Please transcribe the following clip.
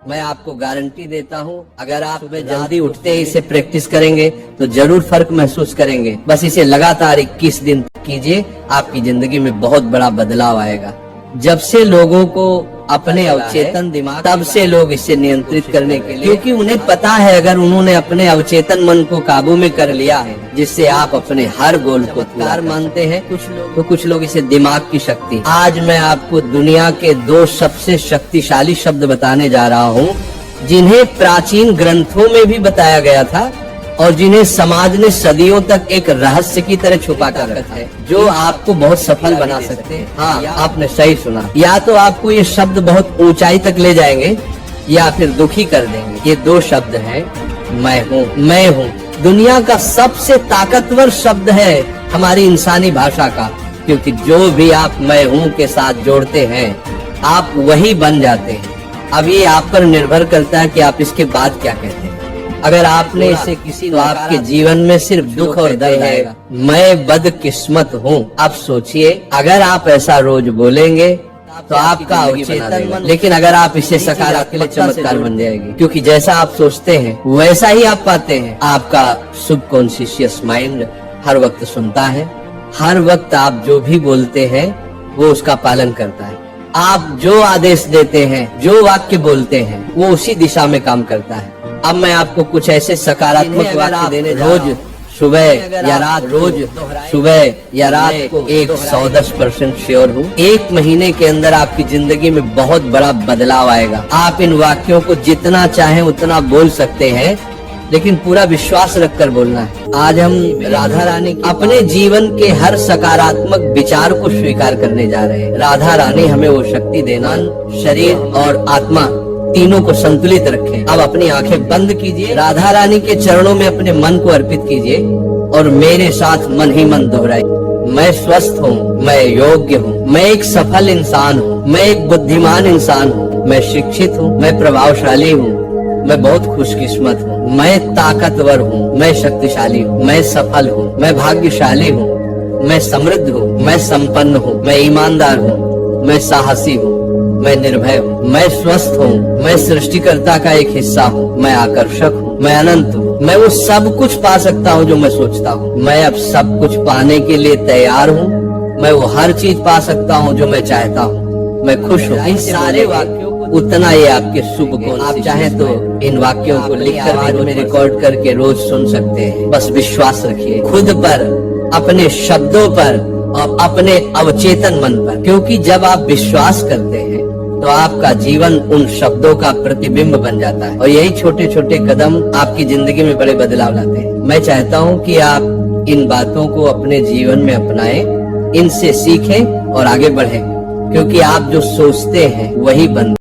मैं आपको गारंटी देता हूँ, अगर आप सुबह जल्दी उठते ही इसे प्रैक्टिस करेंगे तो जरूर फर्क महसूस करेंगे। बस इसे लगातार 21 दिन कीजिए, आपकी जिंदगी में बहुत बड़ा बदलाव आएगा। जब से लोगों को अपने अवचेतन दिमाग, तब से लोग इसे नियंत्रित करने के लिए, क्योंकि उन्हें पता है अगर उन्होंने अपने अवचेतन मन को काबू में कर लिया है, जिससे आप अपने हर गोल को पूरा मानते हैं, कुछ लोग इसे दिमाग की शक्ति। आज मैं आपको दुनिया के 2 सबसे शक्तिशाली शब्द बताने जा रहा हूँ, जिन्हें प्राचीन ग्रंथों में भी बताया गया था और जिन्हें समाज ने सदियों तक एक रहस्य की तरह छुपा कर रखा है, जो आपको बहुत सफल बना सकते हैं। हाँ, आपने सही सुना। या तो आपको ये शब्द बहुत ऊंचाई तक ले जाएंगे या फिर दुखी कर देंगे। ये 2 शब्द हैं, मैं हूँ। मैं हूँ दुनिया का सबसे ताकतवर शब्द है हमारी इंसानी भाषा का, क्योंकि जो भी आप मैं हूँ के साथ जोड़ते हैं, आप वही बन जाते हैं। अब ये आप पर निर्भर करता है कि आप इसके बाद क्या कहते हैं। अगर आपने इसे किसी, तो आपके जीवन में सिर्फ दुख और दर्द आएगा। मैं बदकिस्मत हूँ। अब सोचिए, अगर आप ऐसा रोज बोलेंगे तो आपका अवचेतन मन, लेकिन अगर आप इसे सकारात्मक चमत्कार बन जाएगी, क्योंकि जैसा आप सोचते हैं वैसा ही आप पाते हैं। आपका सबकॉन्शियस माइंड हर वक्त सुनता है, हर वक्त आप जो भी बोलते हैं वो उसका पालन करता है। आप जो आदेश देते हैं, जो वाक्य बोलते हैं, वो उसी दिशा में काम करता है। अब मैं आपको कुछ ऐसे सकारात्मक वाक्य देने रोज सुबह या रात, रोज सुबह या रात को 110% श्योर हूँ, 1 महीने के अंदर आपकी जिंदगी में बहुत बड़ा बदलाव आएगा। आप इन वाक्यों को जितना चाहें उतना बोल सकते हैं, लेकिन पूरा विश्वास रखकर बोलना है। आज हम राधा रानी अपने जीवन के हर सकारात्मक विचार को स्वीकार करने जा रहे हैं। राधा रानी हमें वो शक्ति देना, शरीर और आत्मा तीनों को संतुलित रखें। अब अपनी आंखें बंद कीजिए, राधा रानी के चरणों में अपने मन को अर्पित कीजिए और मेरे साथ मन ही मन दोहराइए। मैं स्वस्थ हूँ, मैं योग्य हूँ, मैं एक सफल इंसान हूँ, मैं एक बुद्धिमान इंसान हूँ, मैं शिक्षित हूँ, मैं प्रभावशाली हूँ, मैं बहुत खुशकिस्मत हूँ, मैं ताकतवर हूँ, मैं शक्तिशाली हूँ, मैं सफल हूँ, मैं भाग्यशाली हूँ, मैं समृद्ध हूँ, मैं संपन्न हूँ, मैं ईमानदार हूँ, मैं साहसी हूँ, मैं निर्भय हूँ, मैं स्वस्थ हूँ, मैं सृष्टिकर्ता का एक हिस्सा हूँ, मैं आकर्षक हूँ, मैं अनंत हूँ, मैं वो सब कुछ पा सकता हूँ जो मैं सोचता हूँ, मैं अब सब कुछ पाने के लिए तैयार हूँ, मैं वो हर चीज पा सकता हूँ जो मैं चाहता हूँ, मैं खुश हूँ। इन सारे वाक्यों को उतना ये आपके शुभ गुण। आप चाहें तो इन वाक्यों को लिखकर आवाज में रिकॉर्ड करके रोज सुन सकते हैं। बस विश्वास रखिए खुद पर, अपने शब्दों पर और अपने अवचेतन मन पर, क्योंकि जब आप विश्वास करते हैं तो आपका जीवन उन शब्दों का प्रतिबिंब बन जाता है और यही छोटे छोटे कदम आपकी जिंदगी में बड़े बदलाव लाते हैं। मैं चाहता हूँ कि आप इन बातों को अपने जीवन में अपनाएं, इनसे सीखें और आगे बढ़ें, क्योंकि आप जो सोचते हैं वही बन